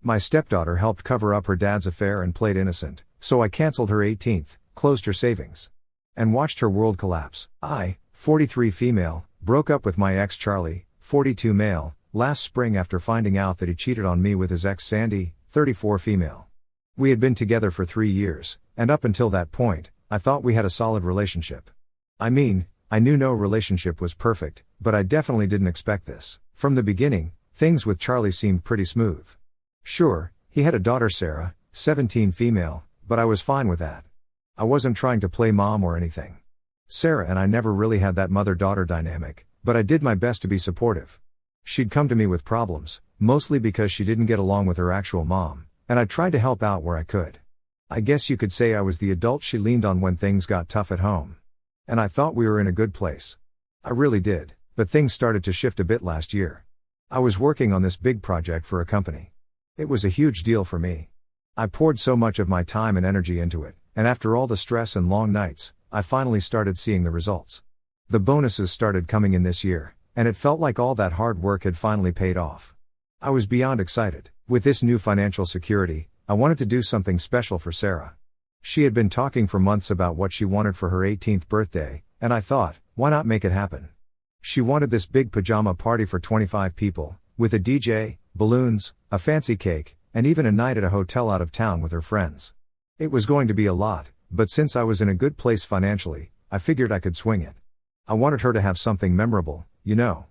My stepdaughter helped cover up her dad's affair and played innocent, so I cancelled her 18th, closed her savings, and watched her world collapse. I, 43 female, broke up with my ex Charlie, 42 male, last spring after finding out that he cheated on me with his ex Sandy, 34 female. We had been together for 3 years, and up until that point, I thought we had a solid relationship. I mean, I knew no relationship was perfect, but I definitely didn't expect this. From the beginning, things with Charlie seemed pretty smooth. Sure, he had a daughter Sarah, 17 female, but I was fine with that. I wasn't trying to play mom or anything. Sarah and I never really had that mother-daughter dynamic, but I did my best to be supportive. She'd come to me with problems, mostly because she didn't get along with her actual mom, and I tried to help out where I could. I guess you could say I was the adult she leaned on when things got tough at home. And I thought we were in a good place. I really did, but things started to shift a bit last year. I was working on this big project for a company. It was a huge deal for me. I poured so much of my time and energy into it, and after all the stress and long nights, I finally started seeing the results. The bonuses started coming in this year, and it felt like all that hard work had finally paid off. I was beyond excited. With this new financial security, I wanted to do something special for Sarah. She had been talking for months about what she wanted for her 18th birthday, and I thought, why not make it happen? She wanted this big pajama party for 25 people, with a DJ, balloons, a fancy cake, and even a night at a hotel out of town with her friends. It was going to be a lot, but since I was in a good place financially, I figured I could swing it. I wanted her to have something memorable, you know.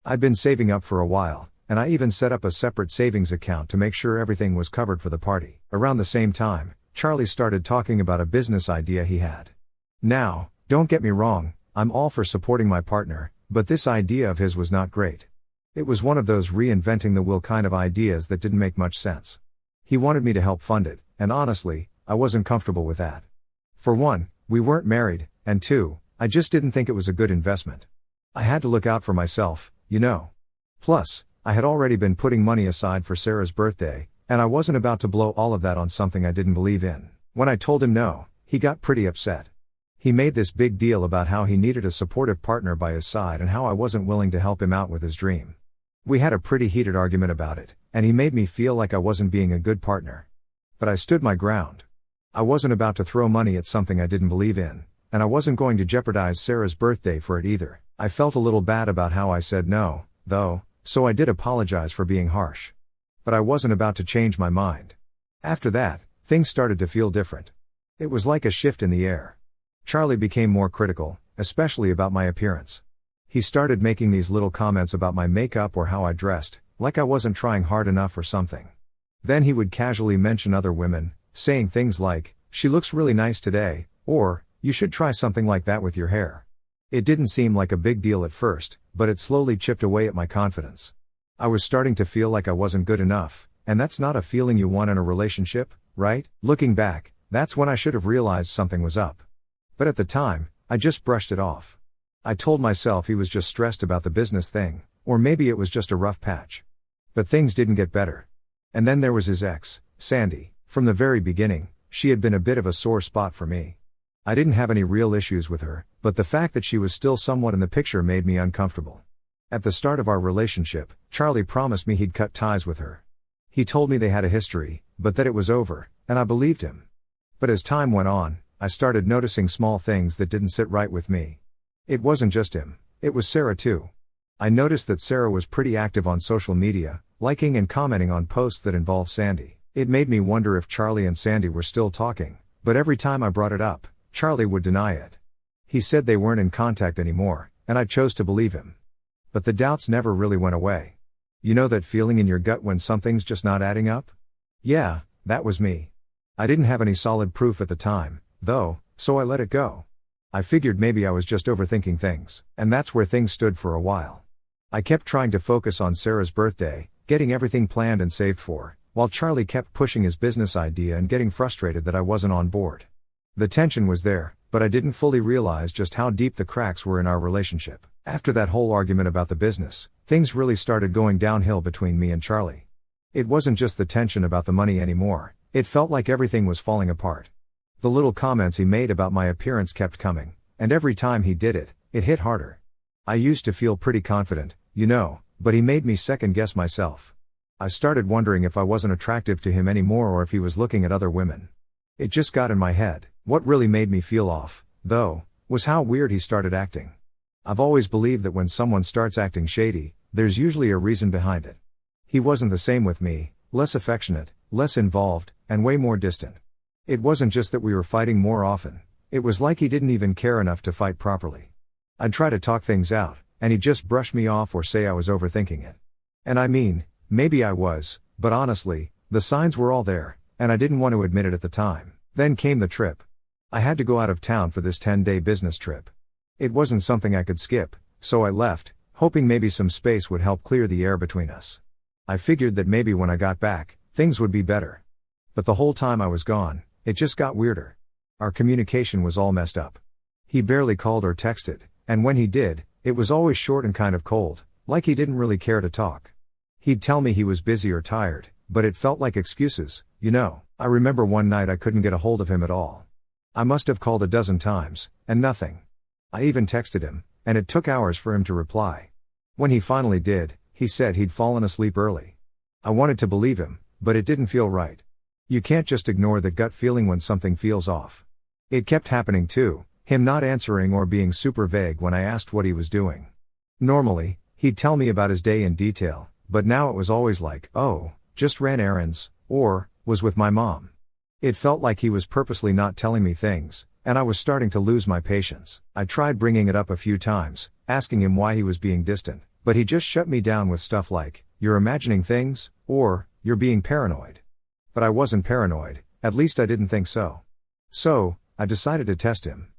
I'd been saving up for a while, and I even set up a separate savings account to make sure everything was covered for the party. Around the same time, Charlie started talking about a business idea he had. Now, don't get me wrong, I'm all for supporting my partner, but this idea of his was not great. It was one of those reinventing the wheel kind of ideas that didn't make much sense. He wanted me to help fund it, and honestly, I wasn't comfortable with that. For one, we weren't married, and two, I just didn't think it was a good investment. I had to look out for myself, you know. Plus, I had already been putting money aside for Sarah's birthday, and I wasn't about to blow all of that on something I didn't believe in. When I told him no, he got pretty upset. He made this big deal about how he needed a supportive partner by his side and how I wasn't willing to help him out with his dream. We had a pretty heated argument about it, and he made me feel like I wasn't being a good partner. But I stood my ground. I wasn't about to throw money at something I didn't believe in, and I wasn't going to jeopardize Sarah's birthday for it either. I felt a little bad about how I said no, though, so I did apologize for being harsh. But I wasn't about to change my mind. After that, things started to feel different. It was like a shift in the air. Charlie became more critical, especially about my appearance. He started making these little comments about my makeup or how I dressed, like I wasn't trying hard enough or something. Then he would casually mention other women, saying things like, "She looks really nice today," or, "You should try something like that with your hair." It didn't seem like a big deal at first, but it slowly chipped away at my confidence. I was starting to feel like I wasn't good enough, and that's not a feeling you want in a relationship, right? Looking back, that's when I should have realized something was up. But at the time, I just brushed it off. I told myself he was just stressed about the business thing, or maybe it was just a rough patch. But things didn't get better. And then there was his ex, Sandy. From the very beginning, she had been a bit of a sore spot for me. I didn't have any real issues with her, but the fact that she was still somewhat in the picture made me uncomfortable. At the start of our relationship, Charlie promised me he'd cut ties with her. He told me they had a history, but that it was over, and I believed him. But as time went on, I started noticing small things that didn't sit right with me. It wasn't just him, it was Sarah too. I noticed that Sarah was pretty active on social media, liking and commenting on posts that involved Sandy. It made me wonder if Charlie and Sandy were still talking, but every time I brought it up, Charlie would deny it. He said they weren't in contact anymore, and I chose to believe him. But the doubts never really went away. You know that feeling in your gut when something's just not adding up? Yeah, that was me. I didn't have any solid proof at the time, though, so I let it go. I figured maybe I was just overthinking things, and that's where things stood for a while. I kept trying to focus on Sarah's birthday, getting everything planned and saved for, while Charlie kept pushing his business idea and getting frustrated that I wasn't on board. The tension was there, but I didn't fully realize just how deep the cracks were in our relationship. After that whole argument about the business, things really started going downhill between me and Charlie. It wasn't just the tension about the money anymore, it felt like everything was falling apart. The little comments he made about my appearance kept coming, and every time he did it, it hit harder. I used to feel pretty confident, you know, but he made me second guess myself. I started wondering if I wasn't attractive to him anymore or if he was looking at other women. It just got in my head. What really made me feel off, though, was how weird he started acting. I've always believed that when someone starts acting shady, there's usually a reason behind it. He wasn't the same with me, less affectionate, less involved, and way more distant. It wasn't just that we were fighting more often, it was like he didn't even care enough to fight properly. I'd try to talk things out, and he'd just brush me off or say I was overthinking it. And I mean, maybe I was, but honestly, the signs were all there, and I didn't want to admit it at the time. Then came the trip. I had to go out of town for this 10-day business trip. It wasn't something I could skip, so I left, hoping maybe some space would help clear the air between us. I figured that maybe when I got back, things would be better. But the whole time I was gone, it just got weirder. Our communication was all messed up. He barely called or texted, and when he did, it was always short and kind of cold, like he didn't really care to talk. He'd tell me he was busy or tired, but it felt like excuses, you know. I remember one night I couldn't get a hold of him at all. I must have called a dozen times, and nothing. I even texted him, and it took hours for him to reply. When he finally did, he said he'd fallen asleep early. I wanted to believe him, but it didn't feel right. You can't just ignore the gut feeling when something feels off. It kept happening too, him not answering or being super vague when I asked what he was doing. Normally, he'd tell me about his day in detail, but now it was always like, oh, just ran errands, or, was with my mom. It felt like he was purposely not telling me things, and I was starting to lose my patience. I tried bringing it up a few times, asking him why he was being distant, but he just shut me down with stuff like, you're imagining things, or, you're being paranoid. But I wasn't paranoid, at least I didn't think so. So, I decided to test him.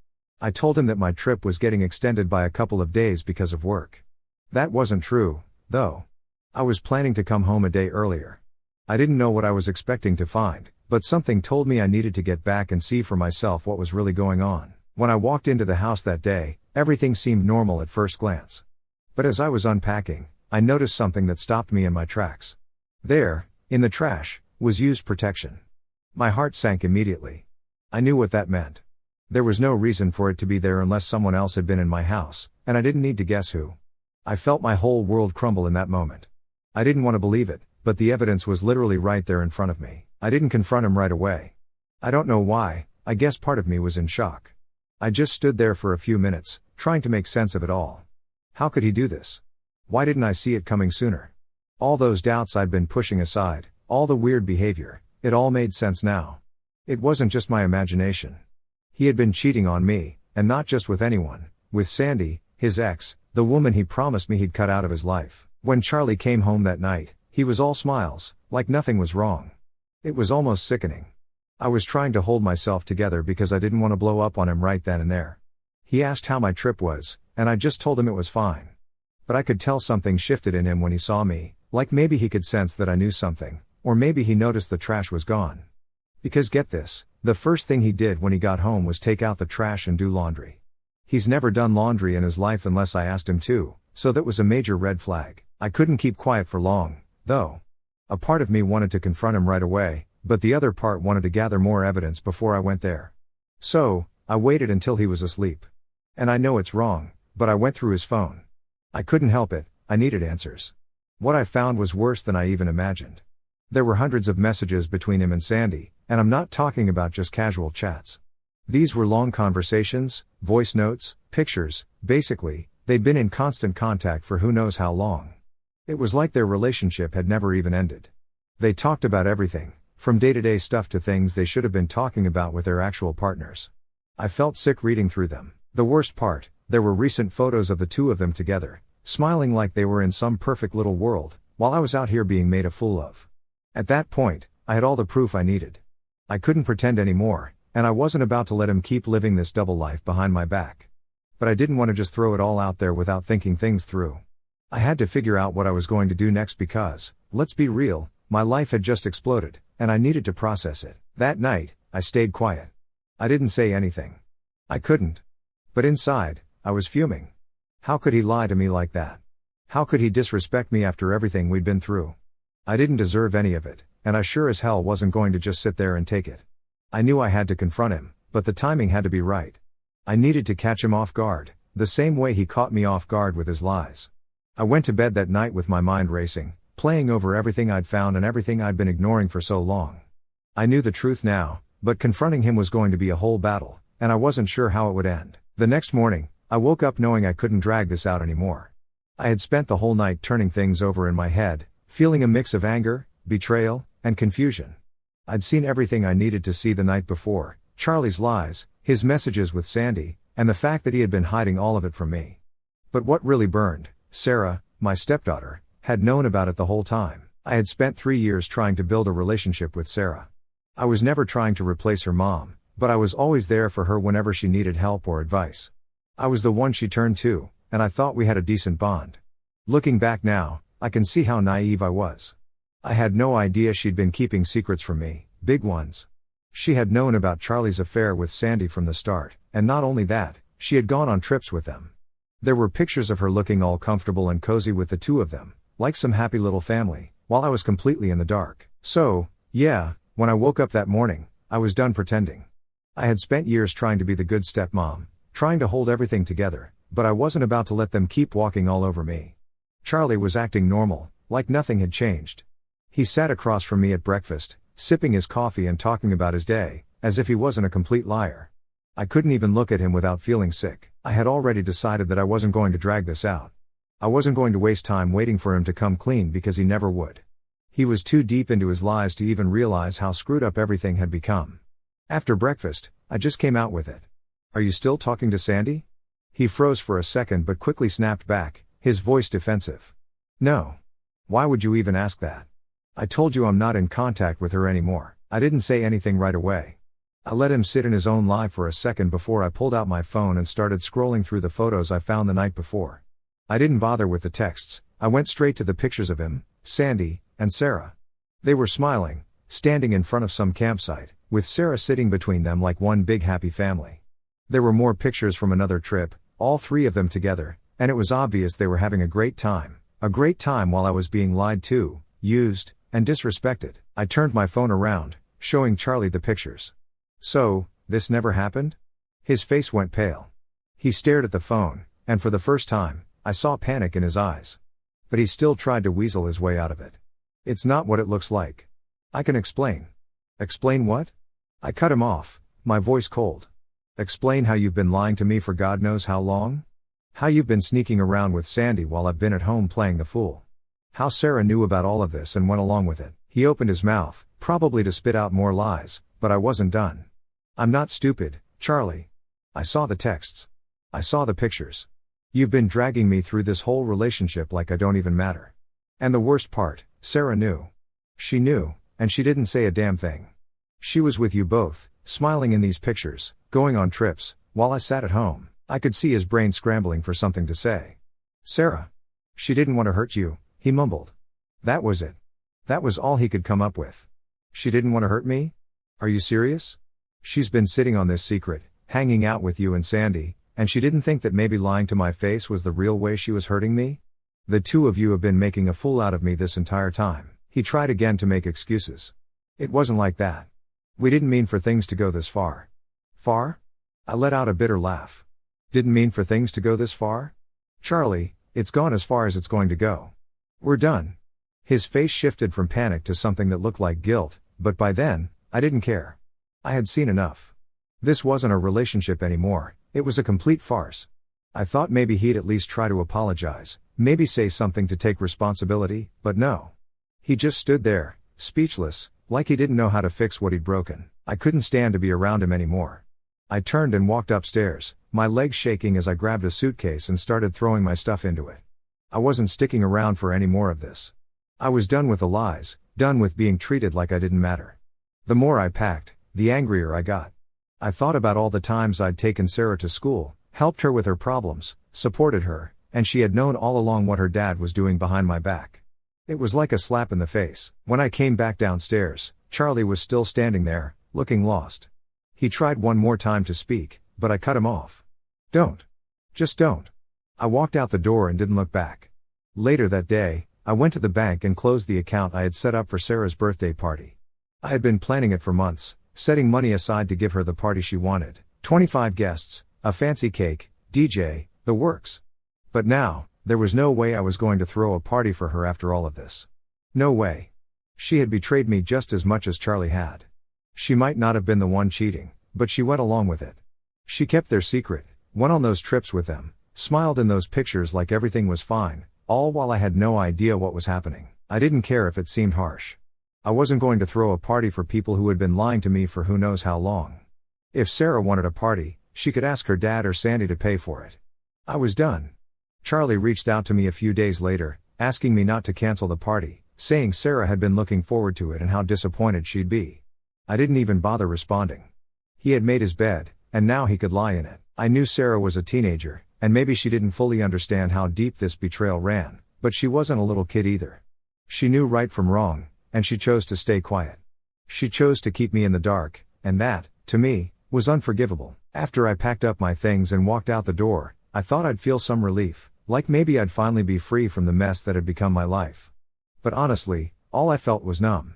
I told him that my trip was getting extended by a couple of days because of work. That wasn't true, though. I was planning to come home a day earlier. I didn't know what I was expecting to find, but something told me I needed to get back and see for myself what was really going on. When I walked into the house that day, everything seemed normal at first glance. But as I was unpacking, I noticed something that stopped me in my tracks. There, in the trash, was used protection. My heart sank immediately. I knew what that meant. There was no reason for it to be there unless someone else had been in my house, and I didn't need to guess who. I felt my whole world crumble in that moment. I didn't want to believe it, but the evidence was literally right there in front of me. I didn't confront him right away. I don't know why, I guess part of me was in shock. I just stood there for a few minutes, trying to make sense of it all. How could he do this? Why didn't I see it coming sooner? All those doubts I'd been pushing aside, all the weird behavior, it all made sense now. It wasn't just my imagination. He had been cheating on me, and not just with anyone, with Sandy, his ex, the woman he promised me he'd cut out of his life. When Charlie came home that night, he was all smiles, like nothing was wrong. It was almost sickening. I was trying to hold myself together because I didn't want to blow up on him right then and there. He asked how my trip was, and I just told him it was fine. But I could tell something shifted in him when he saw me, like maybe he could sense that I knew something, or maybe he noticed the trash was gone. Because get this, the first thing he did when he got home was take out the trash and do laundry. He's never done laundry in his life unless I asked him to, so that was a major red flag. I couldn't keep quiet for long, though. A part of me wanted to confront him right away, but the other part wanted to gather more evidence before I went there. So, I waited until he was asleep. And I know it's wrong, but I went through his phone. I couldn't help it, I needed answers. What I found was worse than I even imagined. There were hundreds of messages between him and Sandy, and I'm not talking about just casual chats. These were long conversations, voice notes, pictures, basically, they'd been in constant contact for who knows how long. It was like their relationship had never even ended. They talked about everything, from day-to-day stuff to things they should have been talking about with their actual partners. I felt sick reading through them. The worst part, there were recent photos of the two of them together, smiling like they were in some perfect little world, while I was out here being made a fool of. At that point, I had all the proof I needed. I couldn't pretend anymore, and I wasn't about to let him keep living this double life behind my back. But I didn't want to just throw it all out there without thinking things through. I had to figure out what I was going to do next because, let's be real, my life had just exploded, and I needed to process it. That night, I stayed quiet. I didn't say anything. I couldn't. But inside, I was fuming. How could he lie to me like that? How could he disrespect me after everything we'd been through? I didn't deserve any of it, and I sure as hell wasn't going to just sit there and take it. I knew I had to confront him, but the timing had to be right. I needed to catch him off guard, the same way he caught me off guard with his lies. I went to bed that night with my mind racing, playing over everything I'd found and everything I'd been ignoring for so long. I knew the truth now, but confronting him was going to be a whole battle, and I wasn't sure how it would end. The next morning, I woke up knowing I couldn't drag this out anymore. I had spent the whole night turning things over in my head, feeling a mix of anger, betrayal, and confusion. I'd seen everything I needed to see the night before: Charlie's lies, his messages with Sandy, and the fact that he had been hiding all of it from me. But what really burned, Sarah, my stepdaughter, had known about it the whole time. I had spent 3 years trying to build a relationship with Sarah. I was never trying to replace her mom, but I was always there for her whenever she needed help or advice. I was the one she turned to, and I thought we had a decent bond. Looking back now, I can see how naive I was. I had no idea she'd been keeping secrets from me, big ones. She had known about Charlie's affair with Sandy from the start, and not only that, she had gone on trips with them. There were pictures of her looking all comfortable and cozy with the two of them, like some happy little family, while I was completely in the dark. So, yeah, when I woke up that morning, I was done pretending. I had spent years trying to be the good stepmom, trying to hold everything together, but I wasn't about to let them keep walking all over me. Charlie was acting normal, like nothing had changed. He sat across from me at breakfast, sipping his coffee and talking about his day, as if he wasn't a complete liar. I couldn't even look at him without feeling sick. I had already decided that I wasn't going to drag this out. I wasn't going to waste time waiting for him to come clean because he never would. He was too deep into his lies to even realize how screwed up everything had become. After breakfast, I just came out with it. "Are you still talking to Sandy?" He froze for a second but quickly snapped back, his voice defensive. "No. Why would you even ask that? I told you I'm not in contact with her anymore." I didn't say anything right away. I let him sit in his own lie for a second before I pulled out my phone and started scrolling through the photos I found the night before. I didn't bother with the texts. I went straight to the pictures of him, Sandy, and Sarah. They were smiling, standing in front of some campsite, with Sarah sitting between them like one big happy family. There were more pictures from another trip, all three of them together, and it was obvious they were having a great time while I was being lied to, used, and disrespected. I turned my phone around, showing Charlie the pictures. "So, this never happened?" His face went pale. He stared at the phone, and for the first time, I saw panic in his eyes. But he still tried to weasel his way out of it. "It's not what it looks like. I can explain." "Explain what?" I cut him off, my voice cold. "Explain how you've been lying to me for God knows how long? How you've been sneaking around with Sandy while I've been at home playing the fool. How Sarah knew about all of this and went along with it." He opened his mouth, probably to spit out more lies, but I wasn't done. "I'm not stupid, Charlie. I saw the texts. I saw the pictures. You've been dragging me through this whole relationship like I don't even matter. And the worst part, Sarah knew. She knew, and she didn't say a damn thing. She was with you both, smiling in these pictures, going on trips, while I sat at home." I could see his brain scrambling for something to say. "Sarah. She didn't want to hurt you," he mumbled. That was it. That was all he could come up with. "She didn't want to hurt me? Are you serious? She's been sitting on this secret, hanging out with you and Sandy, and she didn't think that maybe lying to my face was the real way she was hurting me? The two of you have been making a fool out of me this entire time." He tried again to make excuses. "It wasn't like that. We didn't mean for things to go this far." "Far?" I let out a bitter laugh. "Didn't mean for things to go this far? Charlie, it's gone as far as it's going to go. We're done." His face shifted from panic to something that looked like guilt, but by then, I didn't care. I had seen enough. This wasn't a relationship anymore, it was a complete farce. I thought maybe he'd at least try to apologize, maybe say something to take responsibility, but no. He just stood there, speechless, like he didn't know how to fix what he'd broken. I couldn't stand to be around him anymore. I turned and walked upstairs, my legs shaking as I grabbed a suitcase and started throwing my stuff into it. I wasn't sticking around for any more of this. I was done with the lies, done with being treated like I didn't matter. The more I packed, the angrier I got. I thought about all the times I'd taken Sarah to school, helped her with her problems, supported her, and she had known all along what her dad was doing behind my back. It was like a slap in the face. When I came back downstairs, Charlie was still standing there, looking lost. He tried one more time to speak, but I cut him off. "Don't. Just don't." I walked out the door and didn't look back. Later that day, I went to the bank and closed the account I had set up for Sarah's birthday party. I had been planning it for months, setting money aside to give her the party she wanted. 25 guests, a fancy cake, DJ, the works. But now, there was no way I was going to throw a party for her after all of this. No way. She had betrayed me just as much as Charlie had. She might not have been the one cheating, but she went along with it. She kept their secret, went on those trips with them, smiled in those pictures like everything was fine, all while I had no idea what was happening. I didn't care if it seemed harsh. I wasn't going to throw a party for people who had been lying to me for who knows how long. If Sarah wanted a party, she could ask her dad or Sandy to pay for it. I was done. Charlie reached out to me a few days later, asking me not to cancel the party, saying Sarah had been looking forward to it and how disappointed she'd be. I didn't even bother responding. He had made his bed, and now he could lie in it. I knew Sarah was a teenager, and maybe she didn't fully understand how deep this betrayal ran, but she wasn't a little kid either. She knew right from wrong, and she chose to stay quiet. She chose to keep me in the dark, and that, to me, was unforgivable. After I packed up my things and walked out the door, I thought I'd feel some relief, like maybe I'd finally be free from the mess that had become my life. But honestly, all I felt was numb.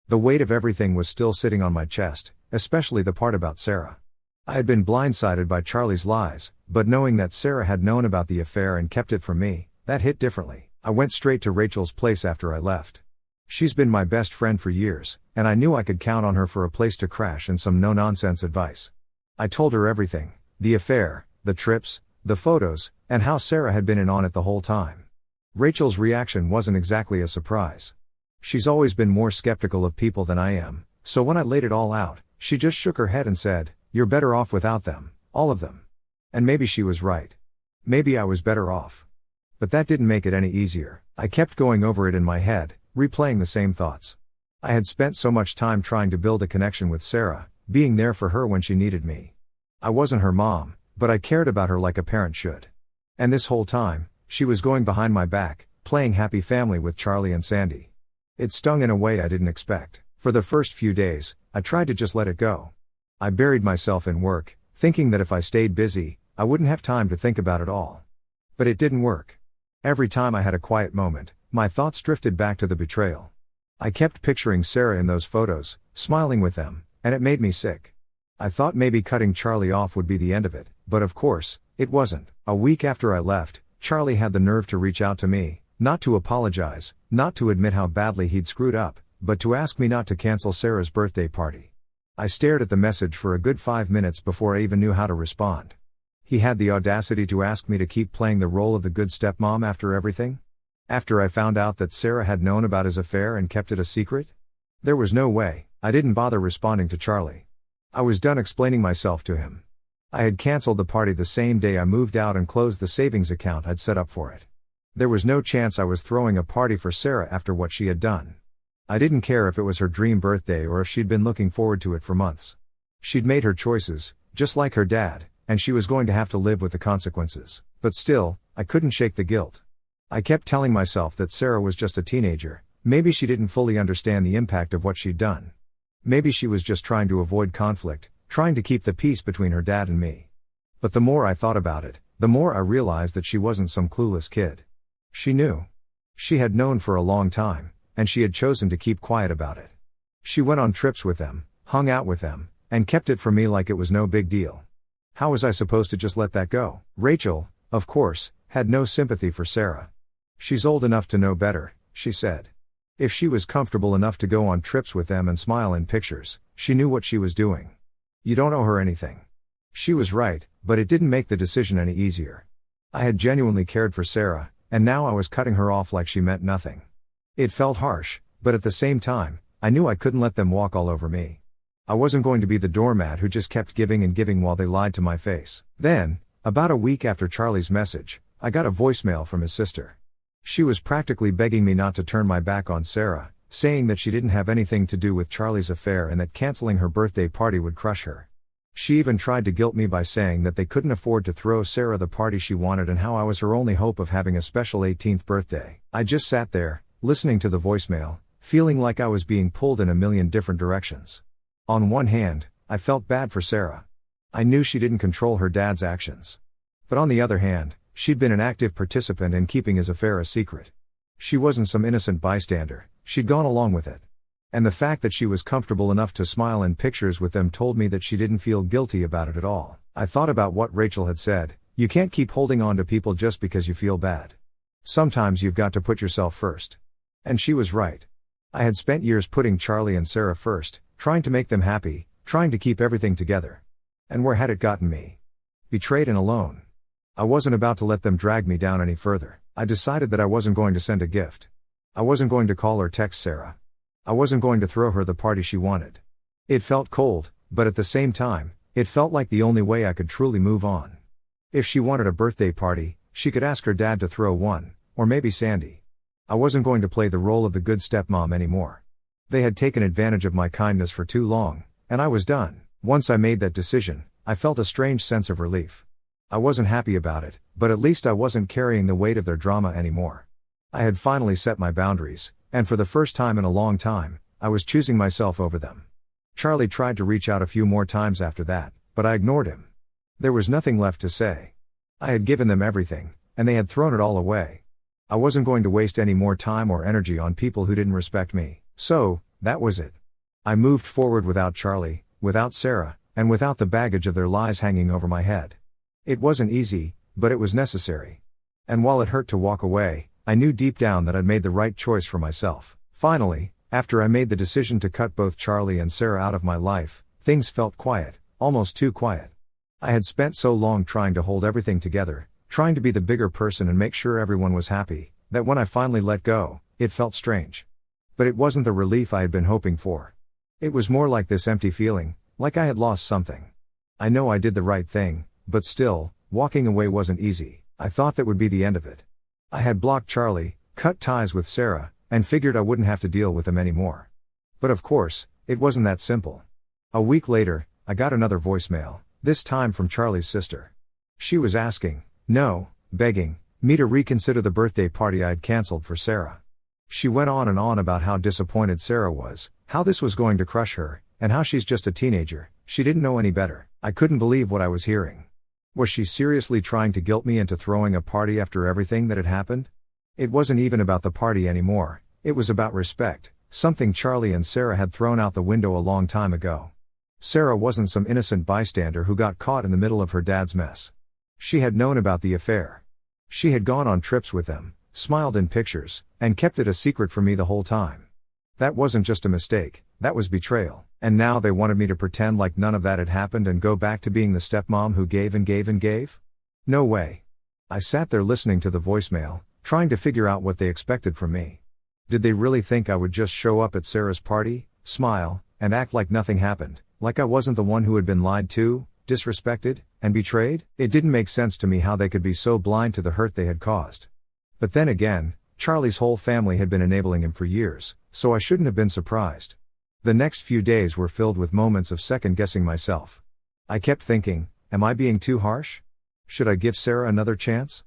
The weight of everything was still sitting on my chest, especially the part about Sarah. I had been blindsided by Charlie's lies, but knowing that Sarah had known about the affair and kept it from me, that hit differently. I went straight to Rachel's place after I left. She's been my best friend for years, and I knew I could count on her for a place to crash and some no-nonsense advice. I told her everything, the affair, the trips, the photos, and how Sarah had been in on it the whole time. Rachel's reaction wasn't exactly a surprise. She's always been more skeptical of people than I am, so when I laid it all out, she just shook her head and said, "You're better off without them, all of them." And maybe she was right. Maybe I was better off. But that didn't make it any easier. I kept going over it in my head, replaying the same thoughts. I had spent so much time trying to build a connection with Sarah, being there for her when she needed me. I wasn't her mom, but I cared about her like a parent should. And this whole time, she was going behind my back, playing happy family with Charlie and Sandy. It stung in a way I didn't expect. For the first few days, I tried to just let it go. I buried myself in work, thinking that if I stayed busy, I wouldn't have time to think about it all. But it didn't work. Every time I had a quiet moment, my thoughts drifted back to the betrayal. I kept picturing Sarah in those photos, smiling with them, and it made me sick. I thought maybe cutting Charlie off would be the end of it, but of course, it wasn't. A week after I left, Charlie had the nerve to reach out to me, not to apologize, not to admit how badly he'd screwed up, but to ask me not to cancel Sarah's birthday party. I stared at the message for a good 5 minutes before I even knew how to respond. He had the audacity to ask me to keep playing the role of the good stepmom after everything? After I found out that Sarah had known about his affair and kept it a secret? There was no way. I didn't bother responding to Charlie. I was done explaining myself to him. I had canceled the party the same day I moved out and closed the savings account I'd set up for it. There was no chance I was throwing a party for Sarah after what she had done. I didn't care if it was her dream birthday or if she'd been looking forward to it for months. She'd made her choices, just like her dad, and she was going to have to live with the consequences. But still, I couldn't shake the guilt. I kept telling myself that Sarah was just a teenager. Maybe she didn't fully understand the impact of what she'd done. Maybe she was just trying to avoid conflict, trying to keep the peace between her dad and me. But the more I thought about it, the more I realized that she wasn't some clueless kid. She knew. She had known for a long time, and she had chosen to keep quiet about it. She went on trips with them, hung out with them, and kept it from me like it was no big deal. How was I supposed to just let that go? Rachel, of course, had no sympathy for Sarah. "She's old enough to know better," she said. If she was comfortable enough to go on trips with them and smile in pictures, she knew what she was doing. You don't owe her anything. She was right, but it didn't make the decision any easier. I had genuinely cared for Sarah, and now I was cutting her off like she meant nothing. It felt harsh, but at the same time, I knew I couldn't let them walk all over me. I wasn't going to be the doormat who just kept giving and giving while they lied to my face. Then, about a week after Charlie's message, I got a voicemail from his sister. She was practically begging me not to turn my back on Sarah, saying that she didn't have anything to do with Charlie's affair and that canceling her birthday party would crush her. She even tried to guilt me by saying that they couldn't afford to throw Sarah the party she wanted and how I was her only hope of having a special 18th birthday. I just sat there, listening to the voicemail, feeling like I was being pulled in a million different directions. On one hand, I felt bad for Sarah. I knew she didn't control her dad's actions. But on the other hand, she'd been an active participant in keeping his affair a secret. She wasn't some innocent bystander, she'd gone along with it. And the fact that she was comfortable enough to smile in pictures with them told me that she didn't feel guilty about it at all. I thought about what Rachel had said, you can't keep holding on to people just because you feel bad. Sometimes you've got to put yourself first. And she was right. I had spent years putting Charlie and Sarah first, trying to make them happy, trying to keep everything together. And where had it gotten me? Betrayed and alone. I wasn't about to let them drag me down any further. I decided that I wasn't going to send a gift. I wasn't going to call or text Sarah. I wasn't going to throw her the party she wanted. It felt cold, but at the same time, it felt like the only way I could truly move on. If she wanted a birthday party, she could ask her dad to throw one, or maybe Sandy. I wasn't going to play the role of the good stepmom anymore. They had taken advantage of my kindness for too long, and I was done. Once I made that decision, I felt a strange sense of relief. I wasn't happy about it, but at least I wasn't carrying the weight of their drama anymore. I had finally set my boundaries, and for the first time in a long time, I was choosing myself over them. Charlie tried to reach out a few more times after that, but I ignored him. There was nothing left to say. I had given them everything, and they had thrown it all away. I wasn't going to waste any more time or energy on people who didn't respect me, so, that was it. I moved forward without Charlie, without Sarah, and without the baggage of their lies hanging over my head. It wasn't easy, but it was necessary. And while it hurt to walk away, I knew deep down that I'd made the right choice for myself. Finally, after I made the decision to cut both Charlie and Sarah out of my life, things felt quiet, almost too quiet. I had spent so long trying to hold everything together, trying to be the bigger person and make sure everyone was happy, that when I finally let go, it felt strange. But it wasn't the relief I had been hoping for. It was more like this empty feeling, like I had lost something. I know I did the right thing, but still, walking away wasn't easy. I thought that would be the end of it. I had blocked Charlie, cut ties with Sarah, and figured I wouldn't have to deal with them anymore. But of course, it wasn't that simple. A week later, I got another voicemail, this time from Charlie's sister. She was asking, no, begging, me to reconsider the birthday party I had canceled for Sarah. She went on and on about how disappointed Sarah was, how this was going to crush her, and how she's just a teenager, she didn't know any better. I couldn't believe what I was hearing. Was she seriously trying to guilt me into throwing a party after everything that had happened? It wasn't even about the party anymore, it was about respect, something Charlie and Sarah had thrown out the window a long time ago. Sarah wasn't some innocent bystander who got caught in the middle of her dad's mess. She had known about the affair. She had gone on trips with them, smiled in pictures, and kept it a secret from me the whole time. That wasn't just a mistake, that was betrayal, and now they wanted me to pretend like none of that had happened and go back to being the stepmom who gave and gave and gave? No way. I sat there listening to the voicemail, trying to figure out what they expected from me. Did they really think I would just show up at Sarah's party, smile, and act like nothing happened, like I wasn't the one who had been lied to, disrespected, and betrayed? It didn't make sense to me how they could be so blind to the hurt they had caused. But then again, Charlie's whole family had been enabling him for years, so I shouldn't have been surprised. The next few days were filled with moments of second-guessing myself. I kept thinking, am I being too harsh? Should I give Sarah another chance?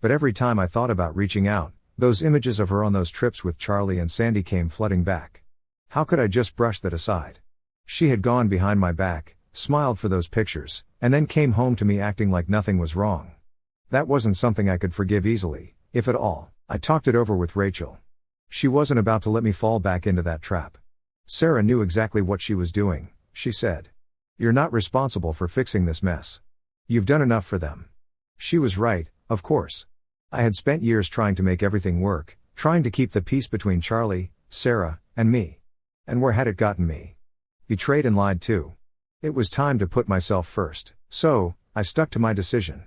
But every time I thought about reaching out, those images of her on those trips with Charlie and Sandy came flooding back. How could I just brush that aside? She had gone behind my back, smiled for those pictures, and then came home to me acting like nothing was wrong. That wasn't something I could forgive easily, if at all. I talked it over with Rachel. She wasn't about to let me fall back into that trap. Sarah knew exactly what she was doing, she said. You're not responsible for fixing this mess. You've done enough for them. She was right, of course. I had spent years trying to make everything work, trying to keep the peace between Charlie, Sarah, and me. And where had it gotten me? Betrayed and lied to. It was time to put myself first, so, I stuck to my decision.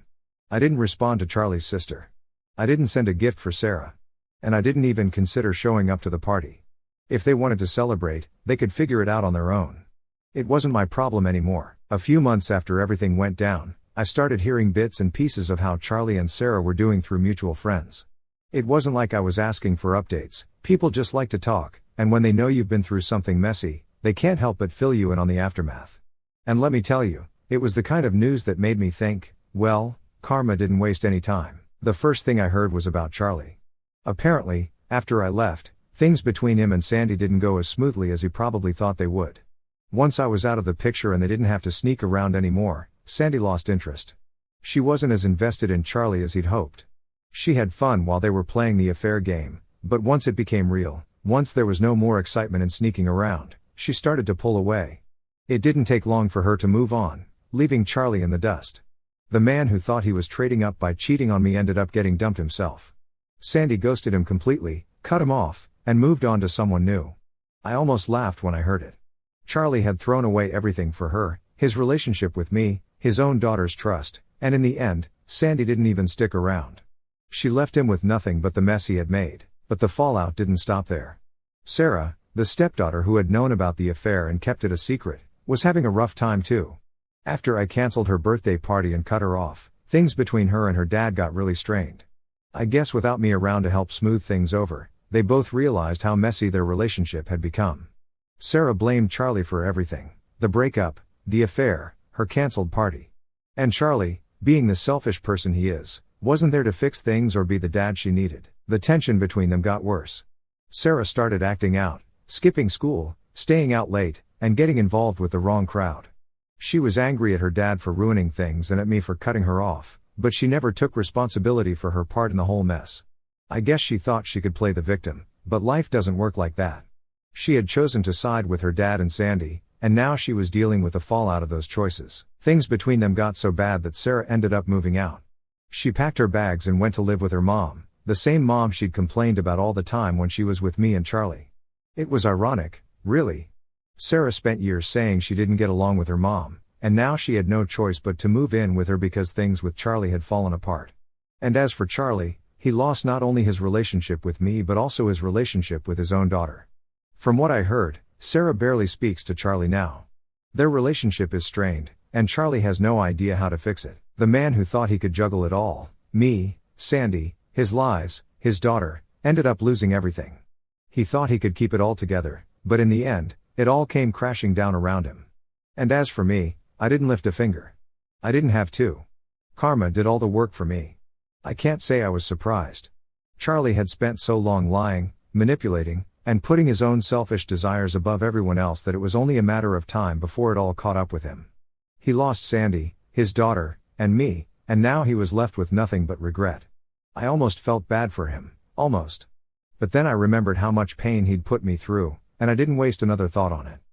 I didn't respond to Charlie's sister. I didn't send a gift for Sarah. And I didn't even consider showing up to the party. If they wanted to celebrate, they could figure it out on their own. It wasn't my problem anymore. A few months after everything went down, I started hearing bits and pieces of how Charlie and Sarah were doing through mutual friends. It wasn't like I was asking for updates, people just like to talk, and when they know you've been through something messy, they can't help but fill you in on the aftermath. And let me tell you, it was the kind of news that made me think, well, karma didn't waste any time. The first thing I heard was about Charlie. Apparently, after I left, things between him and Sandy didn't go as smoothly as he probably thought they would. Once I was out of the picture and they didn't have to sneak around anymore, Sandy lost interest. She wasn't as invested in Charlie as he'd hoped. She had fun while they were playing the affair game, but once it became real, once there was no more excitement in sneaking around, she started to pull away. It didn't take long for her to move on, leaving Charlie in the dust. The man who thought he was trading up by cheating on me ended up getting dumped himself. Sandy ghosted him completely, cut him off, and moved on to someone new. I almost laughed when I heard it. Charlie had thrown away everything for her, his relationship with me, his own daughter's trust, and in the end, Sandy didn't even stick around. She left him with nothing but the mess he had made, but the fallout didn't stop there. Sarah, the stepdaughter who had known about the affair and kept it a secret, was having a rough time too. After I canceled her birthday party and cut her off, things between her and her dad got really strained. I guess without me around to help smooth things over, they both realized how messy their relationship had become. Sarah blamed Charlie for everything: the breakup, the affair, her canceled party. And Charlie, being the selfish person he is, wasn't there to fix things or be the dad she needed. The tension between them got worse. Sarah started acting out, skipping school, staying out late, and getting involved with the wrong crowd. She was angry at her dad for ruining things and at me for cutting her off, but she never took responsibility for her part in the whole mess. I guess she thought she could play the victim, but life doesn't work like that. She had chosen to side with her dad and Sandy, and now she was dealing with the fallout of those choices. Things between them got so bad that Sarah ended up moving out. She packed her bags and went to live with her mom, the same mom she'd complained about all the time when she was with me and Charlie. It was ironic, really. Sarah spent years saying she didn't get along with her mom, and now she had no choice but to move in with her because things with Charlie had fallen apart. And as for Charlie, he lost not only his relationship with me but also his relationship with his own daughter. From what I heard, Sarah barely speaks to Charlie now. Their relationship is strained, and Charlie has no idea how to fix it. The man who thought he could juggle it all, me, Sandy, his lies, his daughter, ended up losing everything. He thought he could keep it all together, but in the end, it all came crashing down around him. And as for me, I didn't lift a finger. I didn't have to. Karma did all the work for me. I can't say I was surprised. Charlie had spent so long lying, manipulating, and putting his own selfish desires above everyone else that it was only a matter of time before it all caught up with him. He lost Sandy, his daughter, and me, and now he was left with nothing but regret. I almost felt bad for him, almost. But then I remembered how much pain he'd put me through, and I didn't waste another thought on it.